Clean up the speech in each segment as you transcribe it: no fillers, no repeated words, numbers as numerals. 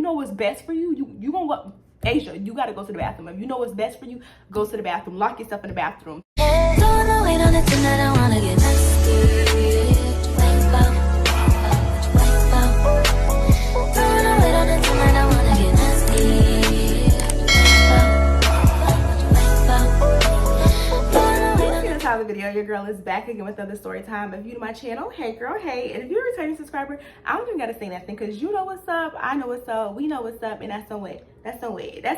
know what's best for you, you gonna go, Asia, you gotta go to the bathroom. If you know what's best for you, go to the bathroom. Lock yourself in the bathroom. Don't wait on it tonight, I wanna get nasty. Don't wait on it tonight, I wanna get nasty. Time of the video, your girl is back again with another story time. If you to my channel, hey girl, hey. And if you're a returning subscriber, I don't even gotta say nothing because you know what's up, I know what's up, we know what's up, and that's on what? That's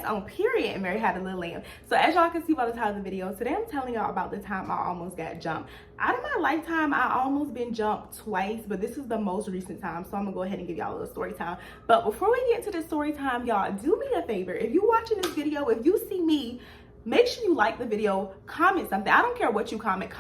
on period. And Mary had a little lamb. So as y'all can see by the title of the video, today I'm telling y'all about the time I almost got jumped. Out of my lifetime, I almost been jumped twice, but this is the most recent time. So I'm gonna go ahead and give y'all a little story time. But before we get into the story time, y'all, do me a favor. If you're watching this video, if you see me, make sure you like the video, comment something. I don't care what you comment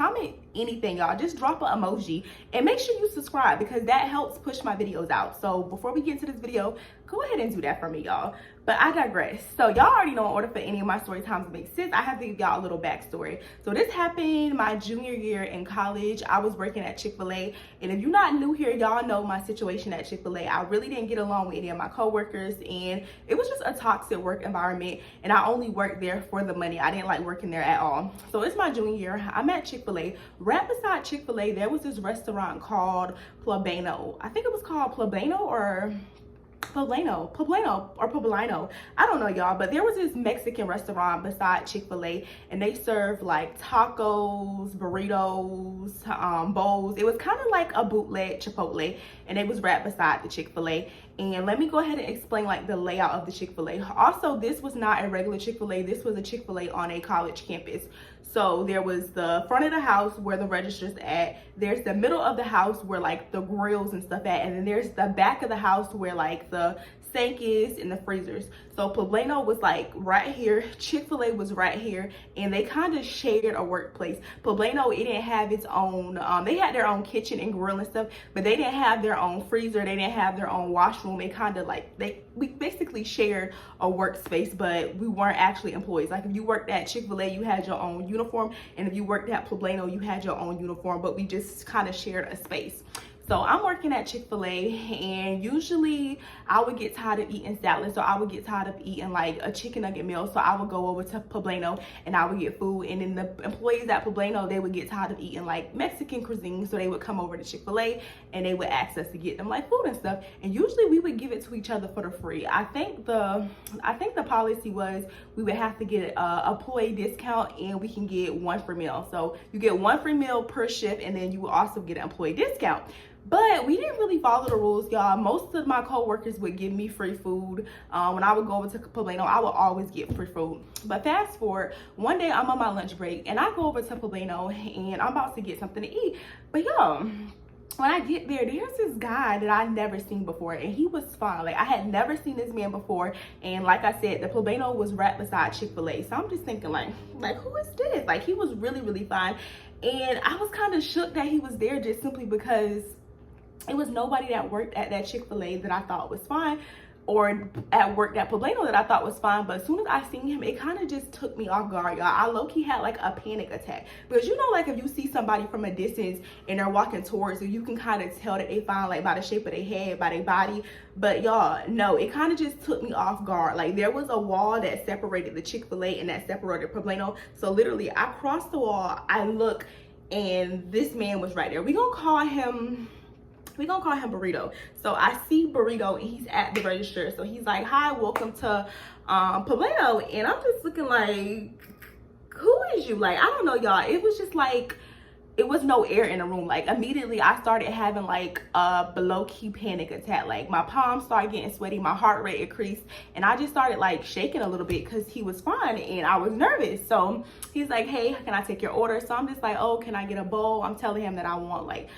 anything, y'all. Just drop an emoji and make sure you subscribe because that helps push my videos out. So before we get into this video, go ahead and do that for me, y'all. But I digress. So y'all already know in order for any of my story times to make sense, I have to give y'all a little backstory. So this happened my junior year in college. I was working at Chick-fil-A. And if you're not new here, y'all know my situation at Chick-fil-A. I really didn't get along with any of my coworkers, and it was just a toxic work environment. And I only worked there for the money. I didn't like working there at all. So it's my junior year. I'm at Chick-fil-A. Right beside Chick-fil-A, there was this restaurant called Poblano. I think it was called Poblano or Poblano. I don't know, y'all, but there was this Mexican restaurant beside Chick-fil-A, and they served like tacos, burritos, bowls. It was kind of like a bootleg Chipotle, and it was right beside the Chick-fil-A. And let me go ahead and explain like the layout of the Chick-fil-A. Also, this was not a regular Chick-fil-A. This was a Chick-fil-A on a college campus. So there was the front of the house where the register's at. There's the middle of the house where like the grills and stuff at. And then there's the back of the house where like the sink is and the freezers. So Poblano was like right here. Chick-fil-A was right here. And they kind of shared a workplace. Poblano, it didn't have its own, they had their own kitchen and grill and stuff, but they didn't have their own freezer. They didn't have their own washroom. It kind of like, we basically shared a workspace, but we weren't actually employees. Like if you worked at Chick-fil-A, you had your own uniform. And if you worked at Poblano, you had your own uniform, but we just kind of shared a space. So I'm working at Chick-fil-A, and usually I would get tired of eating salad. So I would get tired of eating like a chicken nugget meal. So I would go over to Poblano and I would get food. And then the employees at Poblano, they would get tired of eating like Mexican cuisine. So they would come over to Chick-fil-A and they would ask us to get them like food and stuff. And usually we would give it to each other for the free. I think the policy was we would have to get a employee discount, and we can get one free meal. So you get one free meal per shift, and then you will also get an employee discount. But we didn't really follow the rules, y'all. Most of my coworkers would give me free food. When I would go over to Poblano, I would always get free food. But fast forward, one day I'm on my lunch break, and I go over to Poblano, and I'm about to get something to eat. But y'all, when I get there, there's this guy that I've never seen before, and he was fine. Like I had never seen this man before, and like I said, the Poblano was right beside Chick-fil-A. So I'm just thinking like who is this? Like he was really, really fine, and I was kind of shook that he was there just simply because it was nobody that worked at that Chick-fil-A that I thought was fine, or worked at Poblano that I thought was fine. But as soon as I seen him, it kind of just took me off guard, y'all. I low-key had like a panic attack, because you know, like if you see somebody from a distance and they're walking towards you, you can kind of tell that they fine, like by the shape of their head, by their body. But y'all, no, it kind of just took me off guard. Like there was a wall that separated the Chick-fil-A and that separated Poblano. So literally I crossed the wall, I look, and this man was right there. We're gonna call him Burrito. So I see Burrito, and he's at the register. So he's like, hi, welcome to Poblano. And I'm just looking like, who is you? Like, I don't know, y'all. It was just like, it was no air in the room. Like immediately I started having like a low-key panic attack. Like my palms started getting sweaty, my heart rate increased, and I just started like shaking a little bit because he was fine and I was nervous. So he's like, hey, can I take your order? So I'm just like, oh, can I get a bowl? I'm telling him that I want like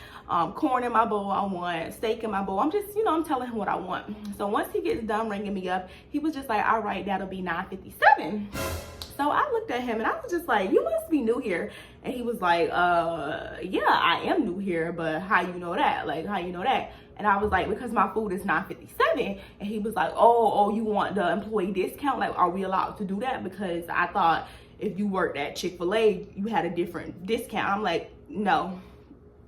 corn in my bowl, I want steak in my bowl. I'm just, you know, I'm telling him what I want. So once he gets done ringing me up, he was just like, all right, that'll be $9.57. So I looked at him and I was just like, you must be new here. And he was like, yeah, I am new here, but how you know that? Like, how you know that? And I was like, because my food is $9.57. And he was like, oh, you want the employee discount? Like, are we allowed to do that? Because I thought if you worked at Chick-fil-A, you had a different discount. I'm like, no,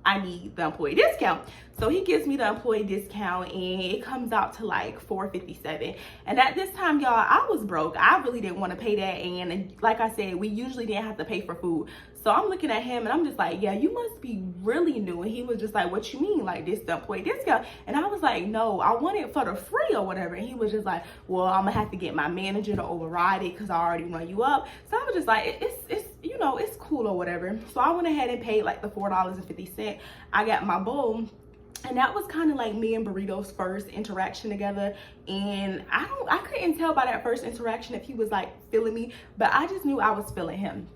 I need the employee discount. So he gives me the employee discount and it comes out to like $4.57. And at this time, y'all, I was broke. I really didn't want to pay that. And like I said, we usually didn't have to pay for food. So I'm looking at him and I'm just like, yeah, you must be really new. And he was just like, what you mean? Like, this the employee discount? And I was like, no, I want it for the free or whatever. And he was just like, well, I'm gonna have to get my manager to override it because I already run you up. So I was just like, it's you know, it's cool or whatever. So I went ahead and paid like the $4.50. I got my bowl. And that was kind of like me and Burrito's first interaction together. And I couldn't tell by that first interaction if he was like feeling me, but I just knew I was feeling him.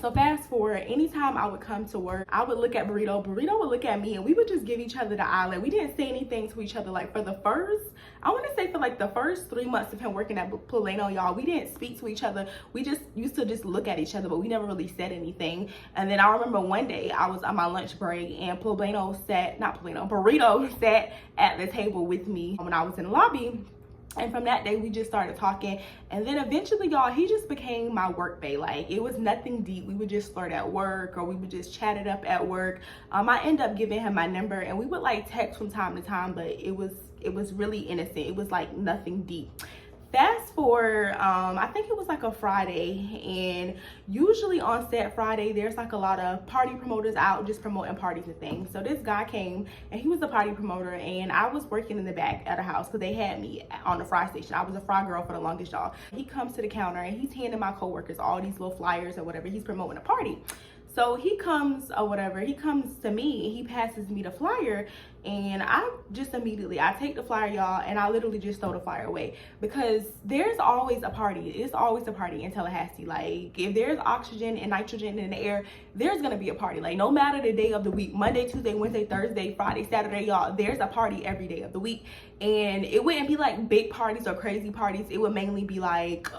So fast forward, anytime I would come to work, I would look at Burrito would look at me, and we would just give each other the eye. Like, we didn't say anything to each other. Like, for the first, I want to say for like the first 3 months of him working at Plano, y'all, we didn't speak to each other. We just used to just look at each other, but we never really said anything. And then I remember one day I was on my lunch break and Burrito sat at the table with me when I was in the lobby. And from that day, we just started talking. And then eventually, y'all, he just became my work bae. Like, it was nothing deep. We would just flirt at work, or we would just chat it up at work. I ended up giving him my number, and we would like text from time to time, but it was really innocent. It was like nothing deep. Fast forward, I think it was like a Friday, and usually on set Friday, there's like a lot of party promoters out just promoting parties and things. So this guy came, and he was a party promoter, and I was working in the back at a house because they had me on the fry station. I was a fry girl for the longest, y'all. He comes to the counter, and he's handing my coworkers all these little flyers or whatever. He's promoting a party. So he comes to me and he passes me the flyer, and I just immediately, I take the flyer, y'all, and I literally just throw the flyer away, because there's always a party. It's always a party in Tallahassee. Like, if there's oxygen and nitrogen in the air, there's gonna be a party. Like, no matter the day of the week, Monday, Tuesday, Wednesday, Thursday, Friday, Saturday, y'all, there's a party every day of the week. And it wouldn't be like big parties or crazy parties. It would mainly be like,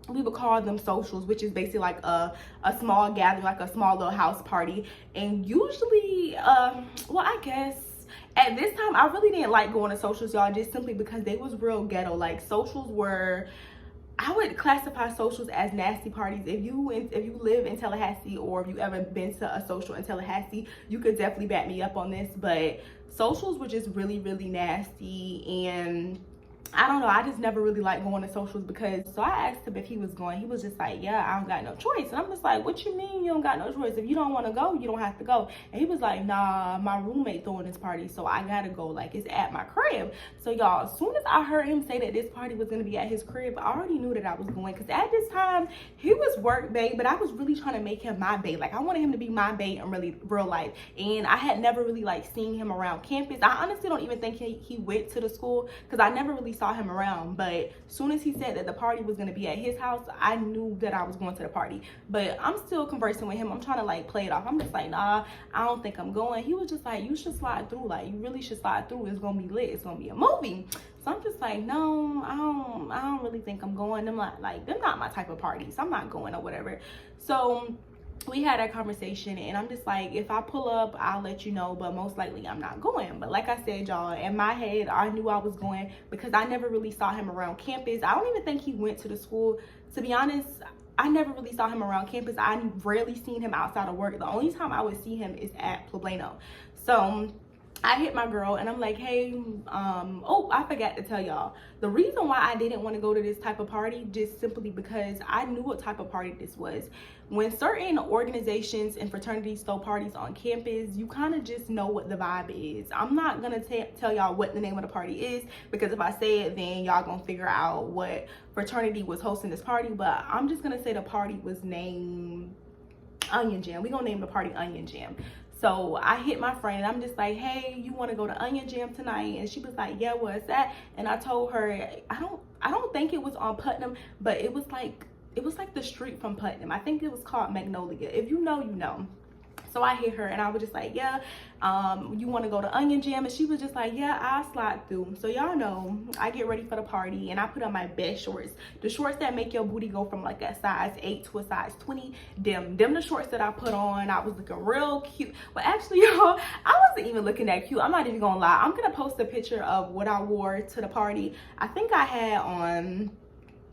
we would call them socials, which is basically like a small gathering, like a small little house party. And usually, well, I guess at this time, I really didn't like going to socials, y'all, just simply because they was real ghetto. Like, socials were, I would classify socials as nasty parties. If you live in Tallahassee, or if you ever been to a social in Tallahassee, you could definitely back me up on this. But socials were just really, really nasty. And I don't know, I just never really liked going to socials, because, so I asked him if he was going. He was just like, yeah, I don't got no choice. And I'm just like, what you mean you don't got no choice? If you don't want to go, you don't have to go. And he was like, nah, my roommate throwing this party, so I gotta go. Like, it's at my crib. So y'all, as soon as I heard him say that this party was gonna be at his crib, I already knew that I was going, because at this time, he was work bae, but I was really trying to make him my bae. Like, I wanted him to be my bae in really real life. And I had never really like seen him around campus. I honestly don't even think he went to the school, because I never really saw him around. But soon as he said that the party was going to be at his house, I knew that I was going to the party. But I'm still conversing with him. I'm trying to like play it off. I'm just like, nah, I don't think I'm going. He was just like, you should slide through. Like, you really should slide through. It's gonna be lit. It's gonna be a movie. So I'm just like, no, I don't really think I'm going. I'm like, they're not my type of parties. I'm not going or whatever. So we had that conversation, and I'm just like, if I pull up, I'll let you know, but most likely I'm not going. But like I said, y'all, in my head, I knew I was going, because I never really saw him around campus. I don't even think he went to the school. To be honest, I never really saw him around campus. I rarely seen him outside of work. The only time I would see him is at Plano. So I hit my girl and I'm like, hey, oh, I forgot to tell y'all. The reason why I didn't want to go to this type of party, just simply because I knew what type of party this was. When certain organizations and fraternities throw parties on campus, you kind of just know what the vibe is. I'm not going to tell y'all what the name of the party is, because if I say it, then y'all going to figure out what fraternity was hosting this party. But I'm just going to say the party was named Onion Jam. We're going to name the party Onion Jam. So I hit my friend and I'm just like, hey, you want to go to Onion Jam tonight? And she was like, yeah, what's that? And I told her, I don't think it was on Putnam, but it was like the street from Putnam. I think it was called Magnolia. If you know, you know. So I hit her and I was just like, yeah, you want to go to Onion Jam? And she was just like, yeah, I'll slide through. So y'all know, I get ready for the party and I put on my best shorts. The shorts that make your booty go from like a size 8 to a size 20. Them the shorts that I put on. I was looking real cute. Well, actually, y'all, I wasn't even looking that cute. I'm not even gonna lie. I'm gonna post a picture of what I wore to the party. I think I had on,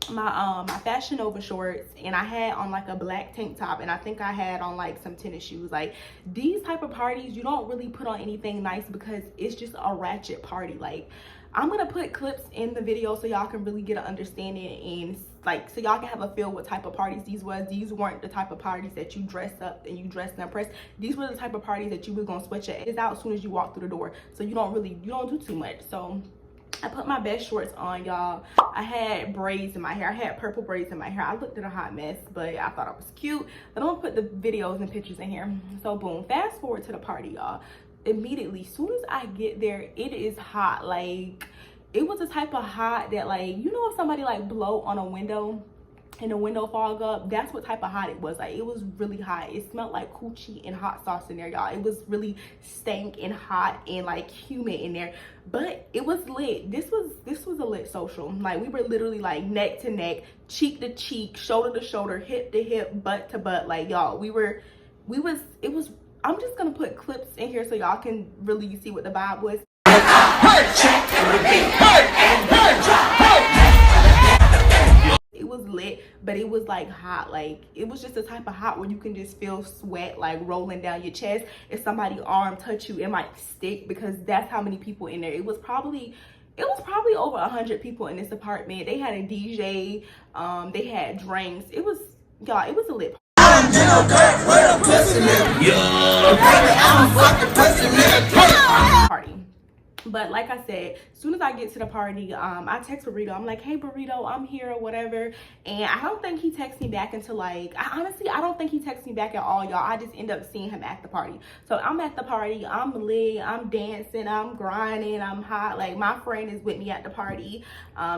my Fashion Nova shorts, and I had on like a black tank top, and I think I had on like some tennis shoes. Like, these type of parties, you don't really put on anything nice because it's just a ratchet party. Like, I'm gonna put clips in the video so y'all can really get an understanding, and like so y'all can have a feel what type of parties these was. These weren't the type of parties that you dress up and you dress and impress. These were the type of parties that you was gonna sweat your ass out as soon as you walk through the door. So you don't do too much. So I put my best shorts on, y'all. I had braids in my hair. I had purple braids in my hair. I looked at a hot mess, but I thought I was cute. But I'm gonna put the videos and pictures in here. So boom, fast forward to the party, y'all. Immediately, soon as I get there, it is hot. Like, it was the type of hot that, like, you know, if somebody like blow on a window and the window fog up, that's what type of hot it was. Like, it was really hot. It smelled like coochie and hot sauce in there, y'all. It was really stank and hot and like humid in there, but it was lit. This was a lit social. Like, we were literally like neck to neck, cheek to cheek, shoulder to shoulder, hip to hip, butt to butt. Like, y'all, I'm just gonna put clips in here so y'all can really see what the vibe was. It was lit, but it was like hot. Like, it was just the type of hot where you can just feel sweat like rolling down your chest. If somebody's arm touch you, it might stick, because that's how many people in there. It was probably over 100 people in this apartment. They had a DJ, they had drinks. It was, y'all, it was a lit party. But like I said, as soon as I get to the party, I text Burrito. I'm like, hey Burrito, I'm here or whatever. And I don't think he texts me back until like, honestly, I don't think he texts me back at all, y'all. I just end up seeing him at the party. So I'm at the party, I'm lit, I'm dancing, I'm grinding, I'm hot. Like, my friend is with me at the party.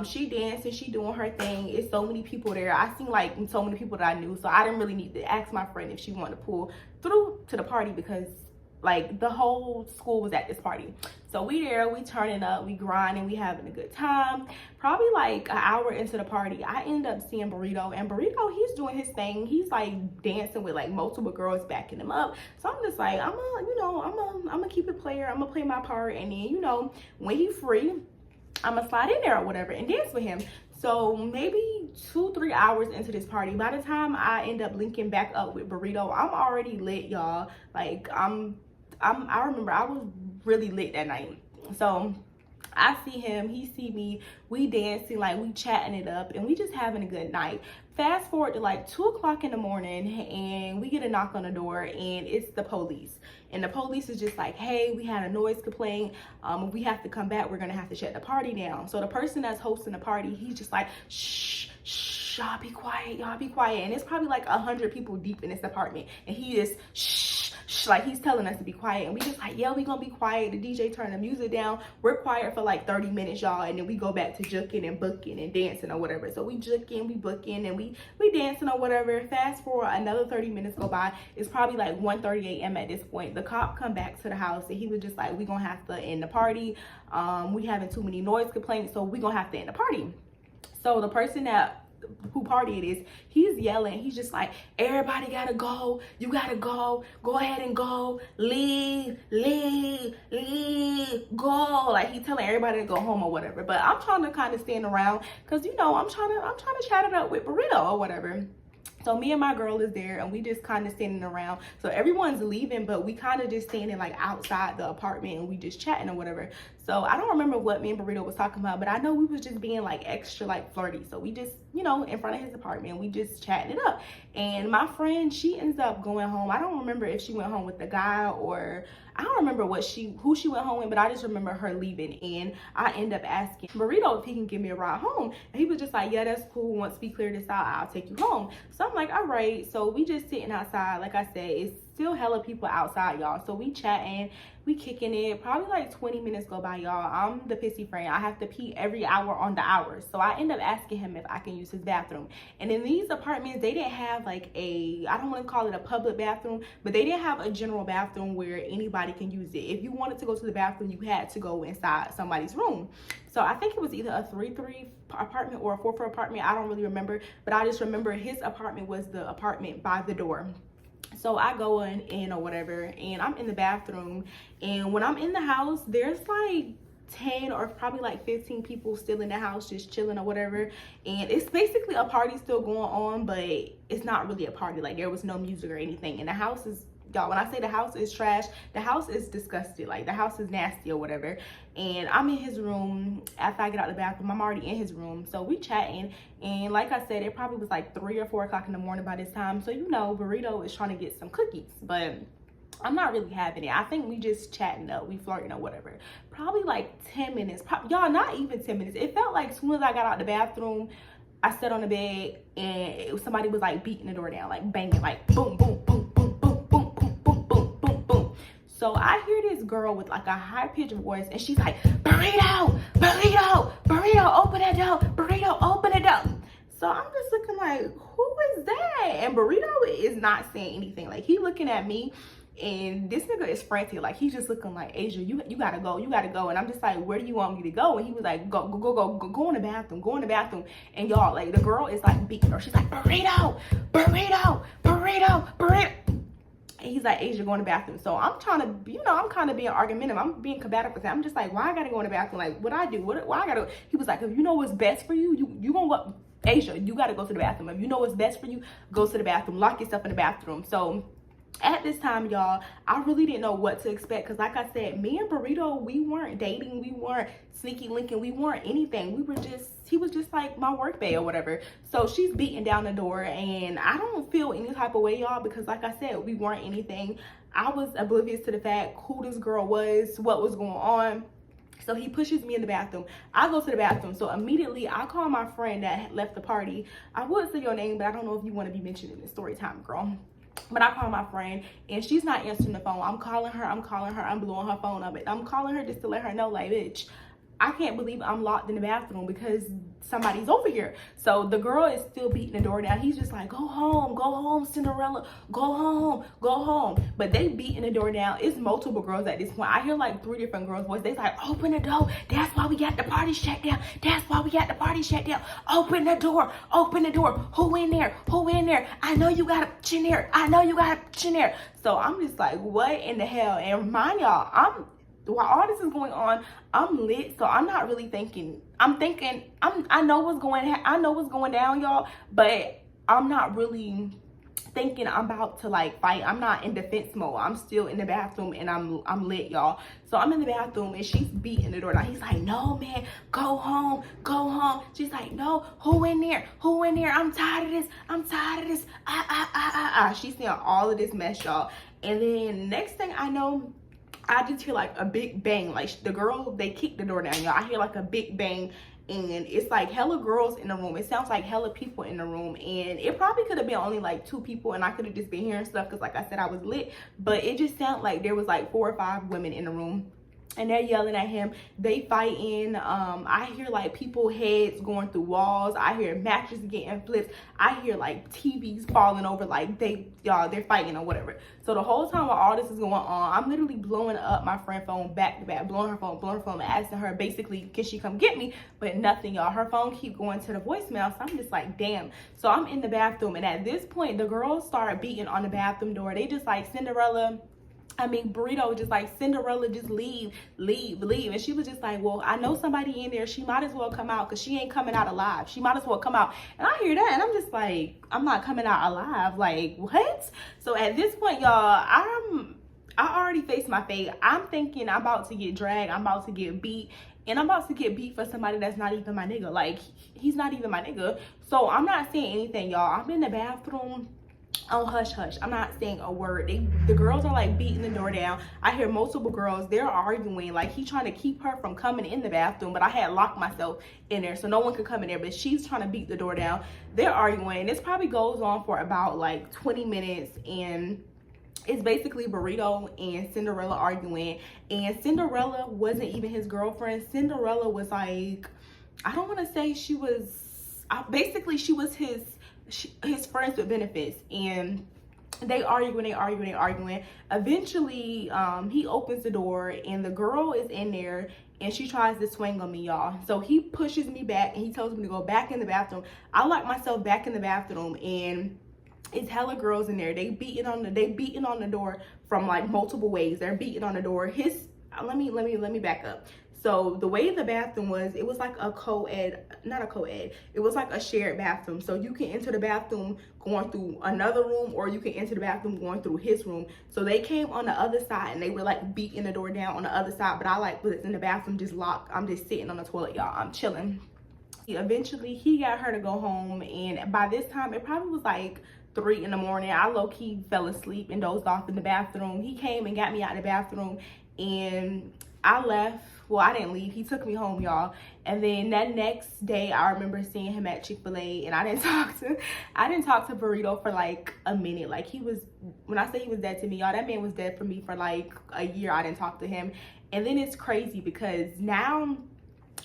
She dancing, she doing her thing. It's so many people there. I seen like so many people that I knew. So I didn't really need to ask my friend if she wanted to pull through to the party, because like the whole school was at this party. So we there, we turning up, we grinding, we having a good time. Probably like an hour into the party, I end up seeing Burrito, and Burrito, he's doing his thing. He's like dancing with like multiple girls backing him up. So I'm just like, I'm gonna keep it player. I'm gonna play my part, and then, you know, when he's free, I'm gonna slide in there or whatever and dance with him. So maybe 2-3 hours into this party, by the time I end up linking back up with Burrito, I'm already lit, y'all. Like, I remember I was really lit that night. So I see him, he see me, we dancing, like we chatting it up, and we just having a good night. Fast forward to like 2 o'clock in the morning, and we get a knock on the door, and it's the police. And the police is just like, hey, we had a noise complaint. If we have to come back, we're gonna have to shut the party down. So the person that's hosting the party, he's just like, shh, shh, y'all be quiet, y'all be quiet. And it's probably like 100 people deep in this apartment, and he is shh, shh, like he's telling us to be quiet. And we just like, yeah, we gonna be quiet. The DJ turned the music down. We're quiet for like 30 minutes, y'all, and then we go back to juking and booking and dancing or whatever. So we juking, we booking, and we dancing or whatever. Fast forward, another 30 minutes go by. It's probably like 1:30 a.m. at this point. The cop come back to the house, and he was just like, we gonna have to end the party. We having too many noise complaints, so we gonna have to end the party. So the person who party it is, he's yelling, he's just like, everybody gotta go, you gotta go ahead and go, leave, go. Like, he telling everybody to go home or whatever. But I'm trying to kind of stand around, because, you know, I'm trying to chat it up with Burrito or whatever. So me and my girl is there, and we just kind of standing around. So everyone's leaving, but we kind of just standing like outside the apartment, and we just chatting or whatever. So I don't remember what me and Burrito was talking about, but I know we was just being like extra like flirty. So we just, you know, in front of his apartment, we just chatting it up. And my friend, she ends up going home. I don't remember if she went home with the guy, or I don't remember who she went home with, but I just remember her leaving. And I end up asking Burrito if he can give me a ride home. And he was just like, yeah, that's cool. Once we clear this out, I'll take you home. So I'm like, all right. So we just sitting outside. Like I said, it's still hella people outside, y'all. So we chatting, we kicking it. Probably like 20 minutes go by, y'all. I'm the pissy friend. I have to pee every hour on the hour. So I end up asking him if I can use his bathroom. And in these apartments, they didn't have like I don't want to call it a public bathroom, but they didn't have a general bathroom where anybody can use it. If you wanted to go to the bathroom, you had to go inside somebody's room. So I think it was either a 3-3 apartment or a 4-4 apartment. I don't really remember, but I just remember his apartment was the apartment by the door. So I go in or whatever, and I'm in the bathroom, and when I'm in the house, there's like 10 or probably like 15 people still in the house just chilling or whatever, and it's basically a party still going on, but it's not really a party. Like, there was no music or anything, and the house is, y'all, when I say the house is trash, the house is disgusting. Like, the house is nasty or whatever. And I'm in his room. After I get out the bathroom, I'm already in his room, so we chatting, and like I said, it probably was like 3 or 4 o'clock in the morning by this time. So, you know, Burrito is trying to get some cookies, but I'm not really having it. I think we just chatting up, we flirting or whatever. Probably like 10 minutes, y'all, not even 10 minutes. It felt like as soon as I got out the bathroom, I sat on the bed and somebody was like beating the door down, like banging, like boom, boom, boom, boom, boom, boom, boom, boom, boom, boom, boom. So I hear this girl with like a high-pitched voice, and she's like, Burrito, Burrito, Burrito, open that door, Burrito, open the door. So I'm just looking like, who is that? And Burrito is not saying anything. Like, he looking at me, and this nigga is frantic. Like, he's just looking like, Asia, you gotta go, you gotta go. And I'm just like, where do you want me to go? And he was like, go in the bathroom, go in the bathroom. And y'all, like, the girl is like beating her. She's like, Burrito, Burrito, Burrito, Burrito. And he's like, Asia, go in the bathroom. So I'm trying to, you know, I'm kind of being argumentative. I'm being combative with him. I'm just like, why I gotta go in the bathroom? Like, what I do? Why I gotta? He was like, if you know what's best for you, you gonna go. Asia, you gotta go to the bathroom. If you know what's best for you, go to the bathroom. Lock yourself in the bathroom. So at this time, y'all, I really didn't know what to expect, because like I said, me and Burrito, we weren't dating, we weren't sneaky linking, we weren't anything. We were just, he was just like my work bae or whatever. So she's beating down the door, and I don't feel any type of way, y'all, because like I said, we weren't anything. I was oblivious to the fact who this girl was, what was going on. So he pushes me in the bathroom. I go to the bathroom. So immediately I call my friend that had left the party. I would say your name, but I don't know if you want to be mentioned in the story time, girl. But I call my friend, and she's not answering the phone. I'm calling her, I'm blowing her phone up. I'm calling her just to let her know, like, bitch, I can't believe I'm locked in the bathroom because somebody's over here. So the girl is still beating the door down. He's just like, go home, Cinderella, go home. But they beating the door down. It's multiple girls at this point. I hear like 3 different girls' voices. They like, open the door. That's why we got the party shut down. That's why we got the party shut down. Open the door. Open the door. Who in there? Who in there? I know you got a bitch in there. I know you got a bitch in there. So I'm just like, what in the hell? And mind y'all, while all this is going on, I'm lit, so I'm not really thinking. I know what's going down, y'all, but I'm not really thinking I'm about to like fight. I'm not in defense mode. I'm still in the bathroom, and I'm lit, y'all. So I'm in the bathroom, and she's beating the door down. He's like, no, man, go home. She's like, no, who in there? I'm tired of this. She's saying all of this mess, y'all. And then next thing I know, I just hear like a big bang. Like, the girl, they kicked the door down, y'all. I hear like a big bang, and it's like hella girls in the room. It sounds like hella people in the room, and it probably could have been only like 2 people, and I could have just been hearing stuff because like I said, I was lit. But it just sounded like there was like 4 or 5 women in the room, and they're yelling at him. They fighting. I hear like people heads going through walls. I hear mattresses getting flipped. I hear like TVs falling over. Like, they're fighting or whatever. So the whole time while all this is going on, I'm literally blowing up my friend's phone back to back, blowing her phone, asking her basically, can she come get me? But nothing, y'all. Her phone keep going to the voicemail. So I'm just like, damn. So I'm in the bathroom, and at this point, the girls start beating on the bathroom door. They just like, Burrito was just like, Cinderella, just leave. And she was just like, well, I know somebody in there. She might as well come out because she ain't coming out alive. She might as well come out. And I hear that, and I'm just like, I'm not coming out alive. Like, what? So at this point, y'all, I already faced my fate. I'm thinking I'm about to get dragged. I'm about to get beat. And I'm about to get beat for somebody that's not even my nigga. Like, he's not even my nigga. So I'm not saying anything, y'all. I'm in the bathroom. Oh, hush. I'm not saying a word. The girls are like beating the door down. I hear multiple girls. They're arguing. Like, he's trying to keep her from coming in the bathroom, but I had locked myself in there so no one could come in there. But she's trying to beat the door down. They're arguing. This probably goes on for about like 20 minutes, and it's basically Burrito and Cinderella arguing. And Cinderella wasn't even his girlfriend. Cinderella was like, I don't want to say she was. Basically, she was his friends with benefits, and they arguing. Eventually, he opens the door, and the girl is in there, and she tries to swing on me, y'all. So he pushes me back, and he tells me to go back in the bathroom. I lock myself back in the bathroom, and it's hella girls in there. They beating on the door from like multiple ways. They're beating on the door. Let me back up. So the way the bathroom was, it was like a co-ed, not a co-ed, it was like a shared bathroom. So you can enter the bathroom going through another room, or you can enter the bathroom going through his room. So they came on the other side and they were like beating the door down on the other side, but I like was in the bathroom just locked. I'm just sitting on the toilet, y'all. I'm chilling. Eventually he got her to go home, and by this time it probably was like 3 in the morning. I low-key fell asleep and dozed off in the bathroom. He came and got me out of the bathroom, and I left. Well, I didn't leave. He took me home, y'all. And then that next day, I remember seeing him at Chick-fil-A, and I didn't talk to Burrito for like a minute. Like, he was, when I say he was dead to me, y'all, that man was dead for me for like a year. I didn't talk to him. And then it's crazy because now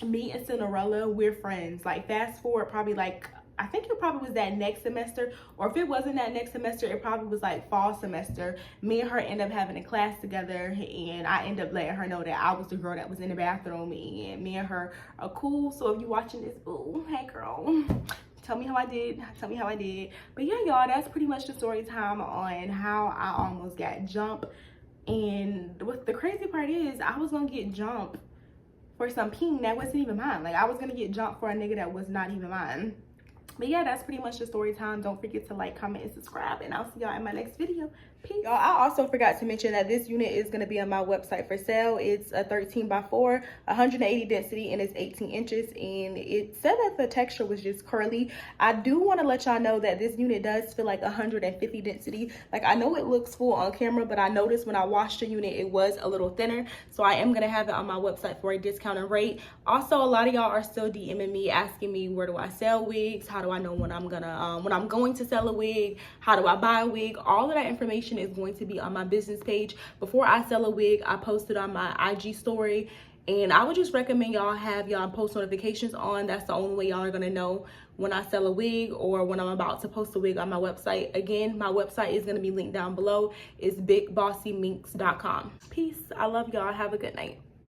me and Cinderella, we're friends. Like, fast forward probably like, I think it probably was that next semester, or if it wasn't that next semester, it probably was like fall semester. Me and her end up having a class together, and I end up letting her know that I was the girl that was in the bathroom, and me and her are cool. So if you're watching this, ooh, hey girl, tell me how I did. Tell me how I did. But yeah, y'all, that's pretty much the story time on how I almost got jumped. And what the crazy part is, I was gonna get jumped for some ping that wasn't even mine. Like, I was gonna get jumped for a nigga that was not even mine. But yeah, that's pretty much the story time. Don't forget to like, comment, and subscribe, and I'll see y'all in my next video. Peace. Y'all, I also forgot to mention that this unit is going to be on my website for sale. It's a 13x4, 180 density, and it's 18 inches. And it said that the texture was just curly. I do want to let y'all know that this unit does feel like 150 density. Like, I know it looks full on camera, but I noticed when I washed the unit, it was a little thinner. So I am going to have it on my website for a discounted rate. Also, a lot of y'all are still DMing me, asking me, where do I sell wigs? How do I know when I'm going to sell a wig? How do I buy a wig? All of that information is going to be on my business page. Before I sell a wig, I post it on my IG story, and I would just recommend y'all have y'all post notifications on. That's the only way y'all are gonna know when I sell a wig or when I'm about to post a wig on my website. Again, my website is gonna be linked down below. It's bigbossyminx.com. Peace. I love y'all. Have a good night.